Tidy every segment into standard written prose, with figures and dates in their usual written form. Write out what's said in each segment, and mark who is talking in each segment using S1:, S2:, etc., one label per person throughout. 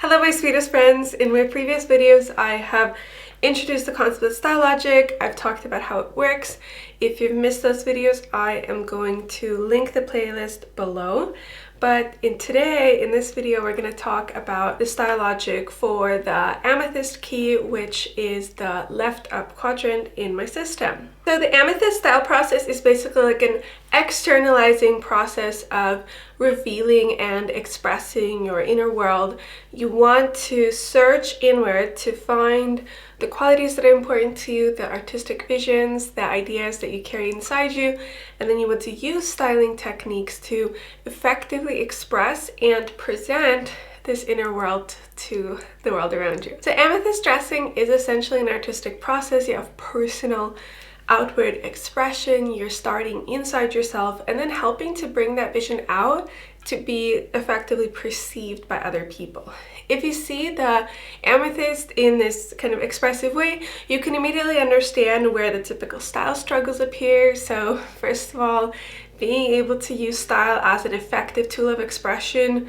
S1: Hello my sweetest friends! In my previous videos I have introduced the concept of style logic. I've talked about how it works. If you've missed those videos, I am going to link the playlist below. But in this video, we're going to talk about the style logic for the Amethyst key, which is the left-up quadrant in my system. So the Amethyst style process is basically like an externalizing process of revealing and expressing your inner world. You want to search inward to find the qualities that are important to you, the artistic visions, the ideas that you carry inside you, and then you want to use styling techniques to effectively express and present this inner world to the world around you. So amethyst dressing is essentially an artistic process. You have personal outward expression, you're starting inside yourself and then helping to bring that vision out to be effectively perceived by other people. If you see the amethyst in this kind of expressive way, you can immediately understand where the typical style struggles appear. So first of all, being able to use style as an effective tool of expression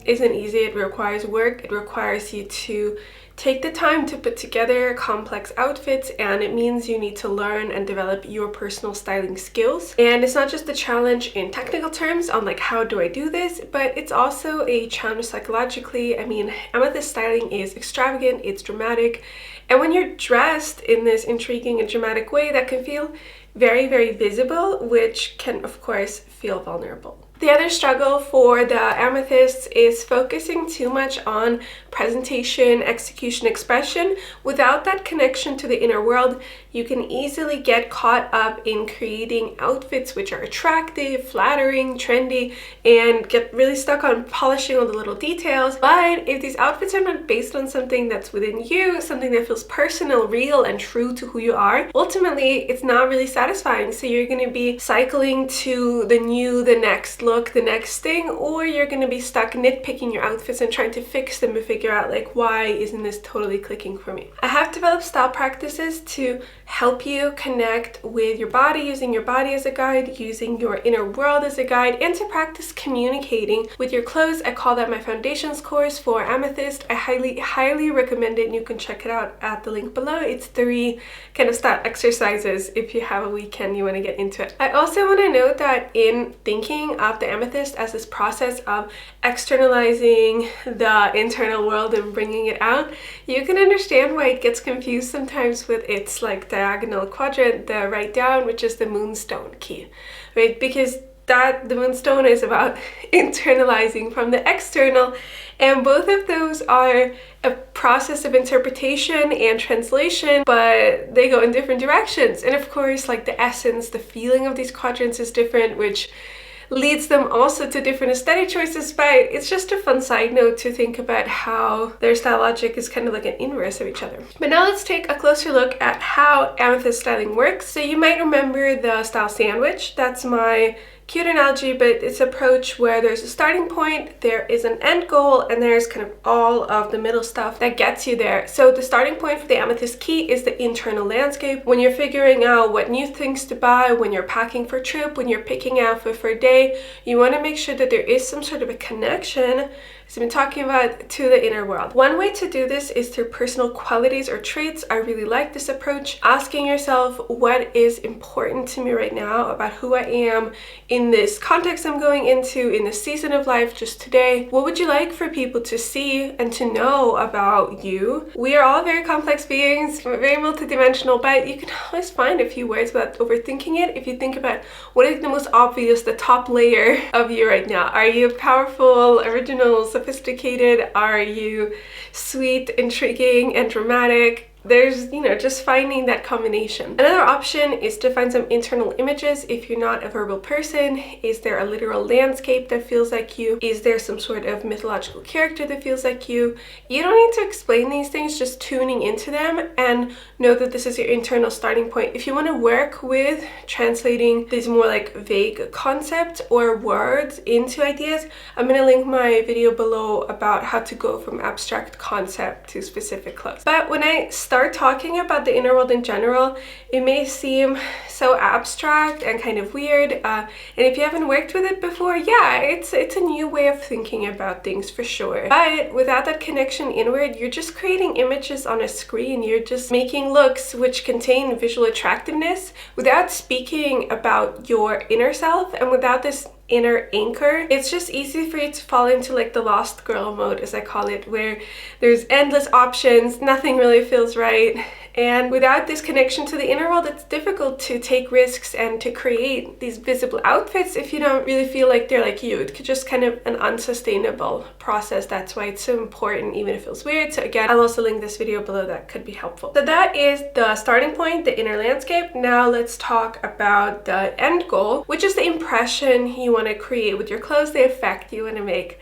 S1: isn't easy. It requires work. It requires you to take the time to put together complex outfits, and it means you need to learn and develop your personal styling skills. And it's not just a challenge in technical terms on like how do I do this, but it's also a challenge psychologically. I mean, amethyst styling is extravagant, it's dramatic, and when you're dressed in this intriguing and dramatic way, that can feel very, very visible, which can of course feel vulnerable. The other struggle for the amethysts is focusing too much on presentation, execution, expression. Without that connection to the inner world, you can easily get caught up in creating outfits which are attractive, flattering, trendy, and get really stuck on polishing all the little details. But if these outfits are not based on something that's within you, something that feels personal, real, and true to who you are, ultimately it's not really satisfying. So you're going to be cycling to the new, the next look, the next thing, or you're going to be stuck nitpicking your outfits and trying to fix them and figure out like, why isn't this totally clicking for me? I have developed style practices to help you connect with your body, using your body as a guide, using your inner world as a guide, and to practice communicating with your clothes. I call that my foundations course for amethyst. I highly recommend it, and you can check it out at the link below. It's 3 kind of style exercises if you have a weekend you want to get into it. I also want to note that in thinking of the amethyst as this process of externalizing the internal world and bringing it out, you can understand why it gets confused sometimes with its like diagonal quadrant, the right down, which is the Moonstone key, right? Because the Moonstone is about internalizing from the external, and both of those are a process of interpretation and translation, but they go in different directions. And of course, like the essence, the feeling of these quadrants is different, which leads them also to different aesthetic choices. But it's just a fun side note to think about how their style logic is kind of like an inverse of each other. But now let's take a closer look at how amethyst styling works. So you might remember the style sandwich. That's my cute analogy, but it's an approach where there's a starting point, there is an end goal, and there's kind of all of the middle stuff that gets you there. So the starting point for the amethyst key is the internal landscape. When you're figuring out what new things to buy, when you're packing for a trip, when you're picking outfit for a day, you want to make sure that there is some sort of a connection, as I've been talking about, to the inner world. One way to do this is through personal qualities or traits. I really like this approach. Asking yourself, what is important to me right now about who I am in this context I'm going into, in this season of life, just today? What would you like for people to see and to know about you? We are all very complex beings, very multidimensional, but you can always find a few words without overthinking it. If you think about what is the most obvious, the top layer of you right now. Are you powerful, original, sophisticated? Are you sweet, intriguing, and dramatic? There's, just finding that combination. Another option is to find some internal images. If you're not a verbal person, is there a literal landscape that feels like you? Is there some sort of mythological character that feels like you? You don't need to explain these things, just tuning into them and know that this is your internal starting point. If you want to work with translating these more like vague concepts or words into ideas, I'm going to link my video below about how to go from abstract concept to specific clothes. But when I start talking about the inner world in general, it may seem so abstract and kind of weird. And if you haven't worked with it before, yeah, it's a new way of thinking about things for sure. But without that connection inward, you're just creating images on a screen. You're just making looks which contain visual attractiveness without speaking about your inner self and without this inner anchor. It's just easy for you to fall into like the lost girl mode, as I call it, where there's endless options, nothing really feels right. And without this connection to the inner world, it's difficult to take risks and to create these visible outfits if you don't really feel like they're like you. It's just kind of an unsustainable process. That's why it's so important, even if it feels weird. So again, I'll also link this video below that could be helpful. So that is the starting point, the inner landscape. Now let's talk about the end goal, which is the impression you want to create with your clothes, the effect you want to make.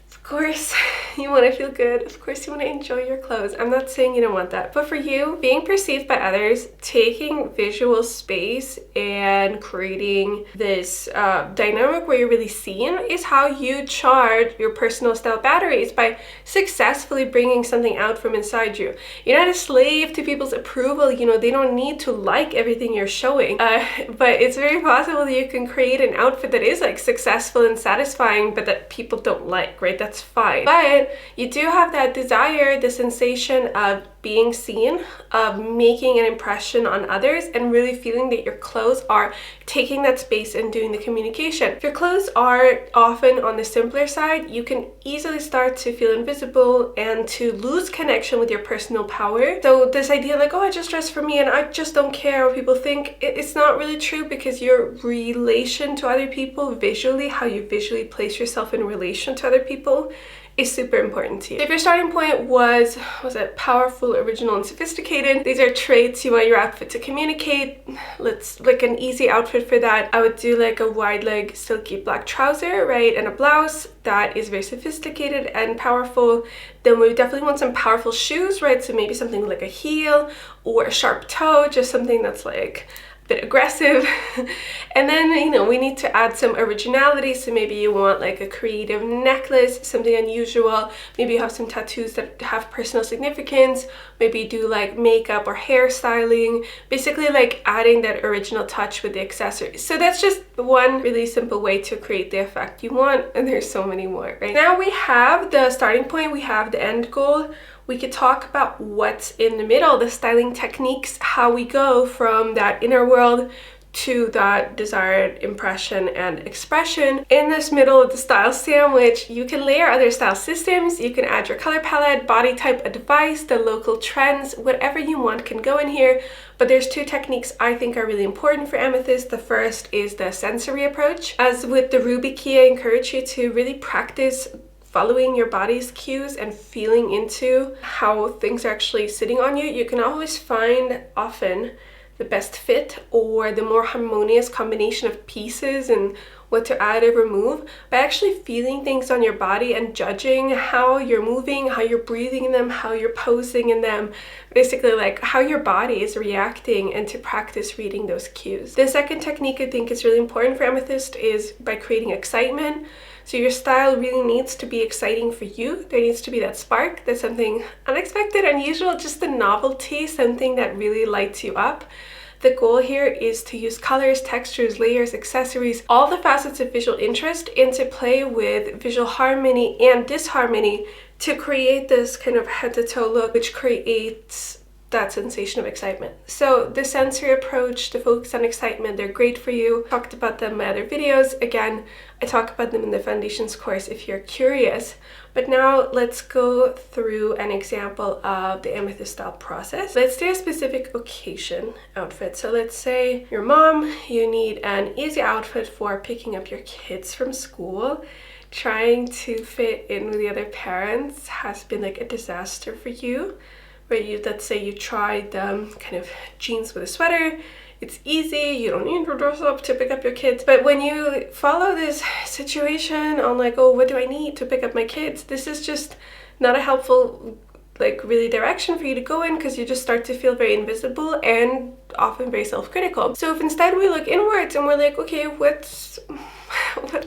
S1: Of course, you want to feel good. Of course, you want to enjoy your clothes. I'm not saying you don't want that. But for you, being perceived by others, taking visual space and creating this dynamic where you're really seen is how you charge your personal style batteries, by successfully bringing something out from inside you. You're not a slave to people's approval. You know, they don't need to like everything you're showing. But it's very possible that you can create an outfit that is like successful and satisfying, but that people don't like, right? That's fine. But you do have that desire, the sensation of being seen, of making an impression on others, and really feeling that your clothes are taking that space and doing the communication. If your clothes are often on the simpler side, you can easily start to feel invisible and to lose connection with your personal power. So this idea like, oh, I just dress for me and I just don't care what people think, it's not really true, because your relation to other people visually, how you visually place yourself in relation to other people, is super important to you. If your starting point was it powerful, original, and sophisticated, these are traits you want your outfit to communicate. Let's like an easy outfit for that. I would do like a wide leg silky black trouser, right, and a blouse that is very sophisticated and powerful. Then we definitely want some powerful shoes, right? So maybe something like a heel or a sharp toe, just something that's like bit aggressive. And then, you know, we need to add some originality. So maybe you want like a creative necklace, something unusual. Maybe you have some tattoos that have personal significance. Maybe you do like makeup or hairstyling, basically like adding that original touch with the accessories. So that's just one really simple way to create the effect you want, and there's so many more, right? Now we have the starting point, we have the end goal. We could talk about what's in the middle, the styling techniques, how we go from that inner world to that desired impression and expression. In this middle of the style sandwich, you can layer other style systems, you can add your color palette, body type, advice, the local trends, whatever you want can go in here. But there's two techniques I think are really important for Amethyst. The first is the sensory approach. As with the Ruby key, I encourage you to really practice following your body's cues and feeling into how things are actually sitting on you. You can always find often the best fit or the more harmonious combination of pieces and what to add or remove by actually feeling things on your body and judging how you're moving, how you're breathing in them, how you're posing in them, basically like how your body is reacting, and to practice reading those cues. The second technique I think is really important for Amethyst is by creating excitement. So your style really needs to be exciting for you. There needs to be that spark. There's something unexpected, unusual, just a novelty, something that really lights you up. The goal here is to use colors, textures, layers, accessories, all the facets of visual interest, and to play with visual harmony and disharmony to create this kind of head-to-toe look, which creates that sensation of excitement. So the sensory approach, the focus on excitement, they're great for you. Talked about them in my other videos. Again, I talk about them in the foundations course if you're curious. But now let's go through an example of the Amethyst style process. Let's do a specific occasion outfit. So let's say you're mom, you need an easy outfit for picking up your kids from school. Trying to fit in with the other parents has been like a disaster for you. Where let's say you tried kind of jeans with a sweater, it's easy, you don't need to dress up to pick up your kids. But when you follow this situation on like, oh, what do I need to pick up my kids? This is just not a helpful like really direction for you to go in, because you just start to feel very invisible and often very self-critical. So if instead we look inwards and we're like, okay, what's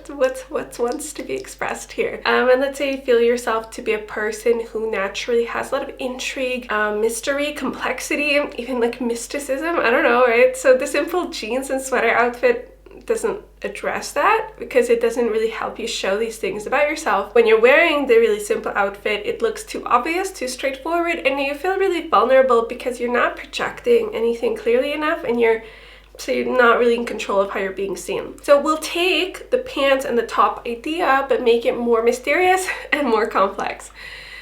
S1: what wants to be expressed here. And let's say you feel yourself to be a person who naturally has a lot of intrigue, mystery, complexity, even like mysticism. I don't know, right? So the simple jeans and sweater outfit doesn't address that because it doesn't really help you show these things about yourself. When you're wearing the really simple outfit, it looks too obvious, too straightforward, and you feel really vulnerable because you're not projecting anything clearly enough, and you're not really in control of how you're being seen. So we'll take the pants and the top idea but make it more mysterious and more complex.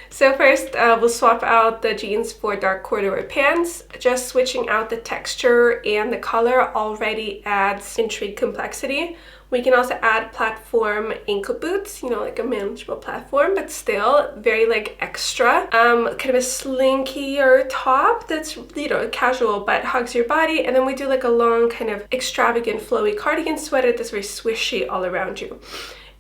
S1: So first, we'll swap out the jeans for dark corduroy pants. Just switching out the texture and the color already adds intrigue, complexity. We can also add platform ankle boots, you know, like a manageable platform, but still very like extra. Kind of a slinkier top that's, you know, casual but hugs your body. And then we do like a long kind of extravagant flowy cardigan sweater that's very swishy all around you.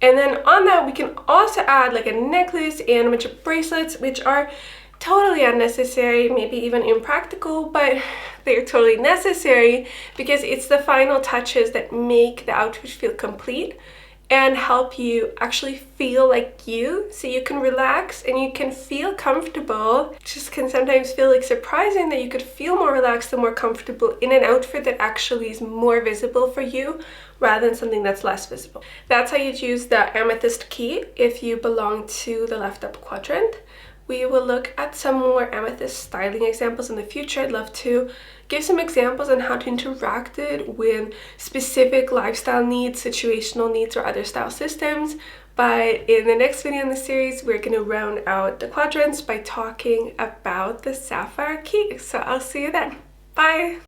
S1: And then on that, we can also add like a necklace and a bunch of bracelets, which are totally unnecessary, maybe even impractical, but they're totally necessary because it's the final touches that make the outfit feel complete and help you actually feel like you, so you can relax and you can feel comfortable. It just can sometimes feel like surprising that you could feel more relaxed and more comfortable in an outfit that actually is more visible for you rather than something that's less visible. That's how you'd use the amethyst key if you belong to the Left+Up Quadrant. We will look at some more amethyst styling examples in the future. I'd love to give some examples on how to interact it with specific lifestyle needs, situational needs, or other style systems. But in the next video in the series, we're going to round out the quadrants by talking about the sapphire key. So I'll see you then. Bye!